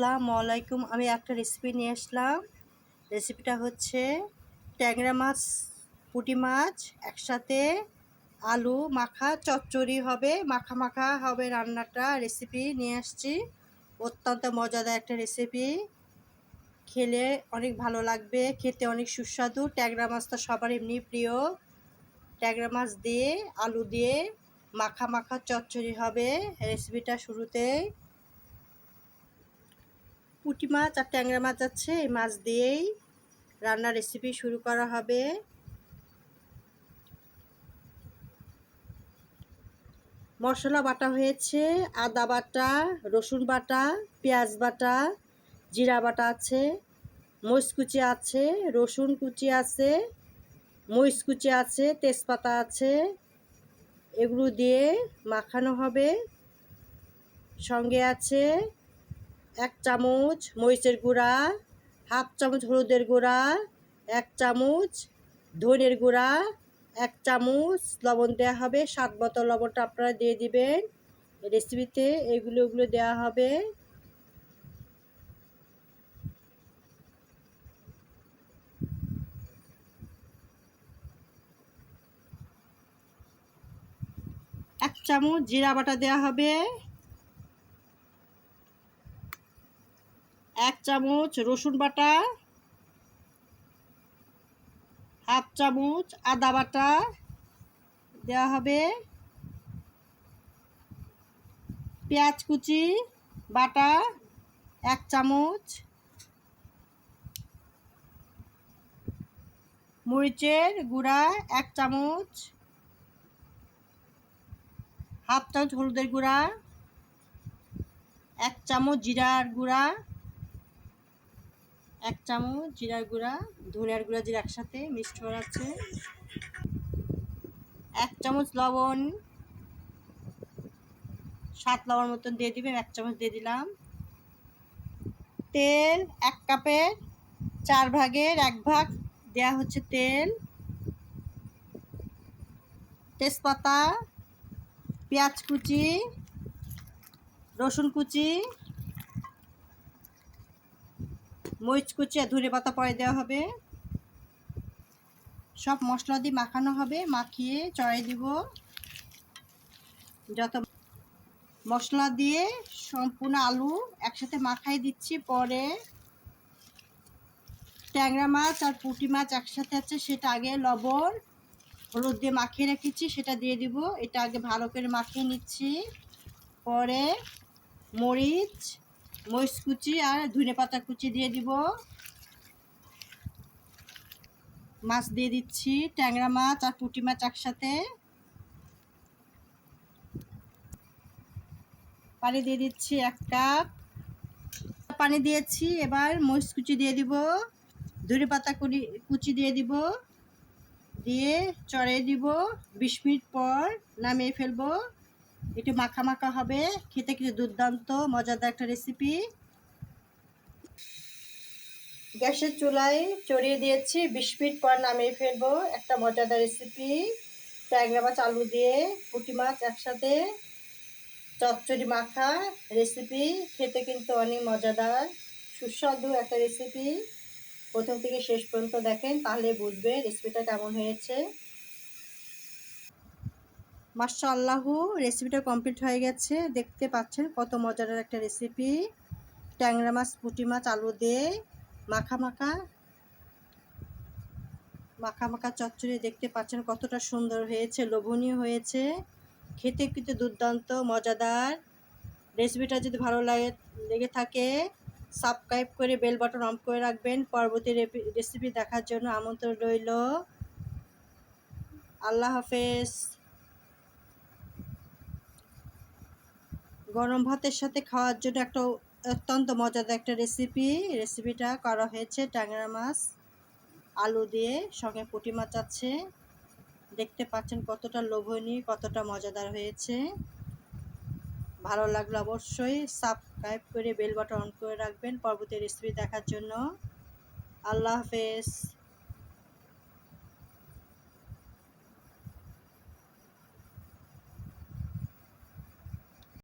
আসসালামু আলাইকুম। আমি একটা রেসিপি নিয়ে আসলাম। রেসিপিটা হচ্ছে ট্যাংরা মাছ, পুঁটি মাছ একসাথে আলু মাখা চচ্চড়ি হবে, মাখা মাখা হবে রান্নাটা। রেসিপি নিয়ে আসছি, অত্যন্ত মজাদার একটা রেসিপি। খেলে অনেক ভালো লাগবে, খেতে অনেক সুস্বাদু। ট্যাংরা মাছ তো সবার এমনি প্রিয়। ট্যাংরা মাছ দিয়ে আলু দিয়ে মাখা মাখা চচ্চড়ি হবে। রেসিপিটা শুরুতেই পুঁটি মাছ আর ট্যাংরা মাছ আছে, এই মাছ দিয়েই রান্নার রেসিপি শুরু করা হবে। মশলা বাটা হয়েছে, আদা বাটা, রসুন বাটা, পেঁয়াজ বাটা, জিরা বাটা আছে, মরিচ কুচি আছে, রসুন কুচি আছে, মরিচ কুচি আছে, তেজপাতা আছে। এগুলো দিয়ে মাখানো হবে। সঙ্গে আছে 1 চামচ মরিচের গুঁড়া, হাফ চামচ হলুদের গুঁড়া, 1 চামচ ধনের গুঁড়া, 1 চামচ লবণ দেওয়া হবে। স্বাদ মতো লবণটা আপনারা দিয়ে দিবেন রেসিপিতে। এগুলো দেওয়া হবে। এক চামচ জিরা বাটা দেওয়া হবে, 1 চামচ রসুন বাটা, হাফ চামচ আদা বাটা দেওয়া হবে, পেঁয়াজ কুচি বাটা 1 চামচ, মরিচের গুঁড়া 1 চামচ, হাফ চামচ হলুদের গুঁড়া, 1 চামচ জিরার গুঁড়া, 1 চামচ জিরার গুঁড়া, ধনিয়ার গুঁড়া, জিরা একসাথে মিক্সড করা আছে, 1 চামচ লবণ, স্বাদ লবণ মতন দিয়ে দিবেন, 1 চামচ দিয়ে দিলাম। তেল 1 কাপের 4 ভাগের 1 ভাগ দেওয়া হচ্ছে তেল। তেজপাতা, পেঁয়াজ কুচি, রসুন কুচি, মরিচ কুচি আর ধনে পাতা পরে দেওয়া হবে। সব মশলা দিয়ে মাখানো হবে। মাখিয়ে চড়াই দিব। যত মশলা দিয়ে সম্পূর্ণ আলু একসাথে মাখাই দিচ্ছি। পরে ট্যাংরা মাছ আর পুঁটি মাছ একসাথে আছে, সেটা আগে লবণ হলুদ দিয়ে মাখিয়ে রেখেছি, সেটা দিয়ে দিব। এটা আগে ভালো করে মাখিয়ে নিচ্ছি। পরে মরিচ কুচি আর ধনে পাতা কুচি দিয়ে দিব। মাছ দিয়ে দিচ্ছি, ট্যাংরা মাছ আর পুঁটি মাছ একসাথে। পানি দিয়ে দিচ্ছি 1 কাপ পানি দিয়েছি। এবার মরিচ কুচি দিয়ে দিব, ধনে পাতা কুচি দিয়ে দিব, দিয়ে চড়িয়ে দিব। 20 মিনিট পর নামিয়ে ফেলবো। একটু মাখা মাখা হবে, খেতে কিন্তু দুর্দান্ত মজাদার একটা রেসিপি। গ্যাসের চুলায় চড়িয়ে দিয়েছি, 20 মিনিট পর নামিয়ে ফেলবো। একটা মজাদার রেসিপি, ট্যাংরা মাছ আলু দিয়ে পুঁটি মাছ একসাথে চচ্চড়ি মাখা রেসিপি। খেতে কিন্তু অনেক মজাদার সুস্বাদু একটা রেসিপি। প্রথম থেকে শেষ পর্যন্ত দেখেন, তাহলে বুঝবে রেসিপিটা কেমন হয়েছে। মাশাআল্লাহ, রেসিপিটা কমপ্লিট হয়ে গেছে। দেখতে পাচ্ছেন কত মজাদার একটা রেসিপি। ট্যাংরা মাছ পুঁটি মাছ আলু দিয়ে মাখা মাখা চচ্চড়ি। দেখতে পাচ্ছেন কতটা সুন্দর হয়েছে, লোভনীয় হয়েছে। খেতে কিন্তু দুর্দান্ত মজাদার। রেসিপিটা যদি ভালো লেগে থাকে, সাবস্ক্রাইব করে বেল বাটন অন করে রাখবেন। পরবর্তী রেসিপি দেখার জন্য আমন্ত্রণ রইল। আল্লাহ হাফেজ। গরম ভাতের সাথে খাওয়ার জন্য একটা অত্যন্ত মজাদার একটা রেসিপিটা করা হয়েছে ট্যাংরা মাছ আলু দিয়ে, সঙ্গে পুঁটি মাছ আছে। দেখতে পাচ্ছেন কতটা লোভনীয়, কতটা মজাদার হয়েছে। ভালো লাগলে অবশ্যই সাবস্ক্রাইব করে বেল বাটন অন করে রাখবেন পরবর্তী রেসিপি দেখার জন্য। আল্লাহ হাফেজ।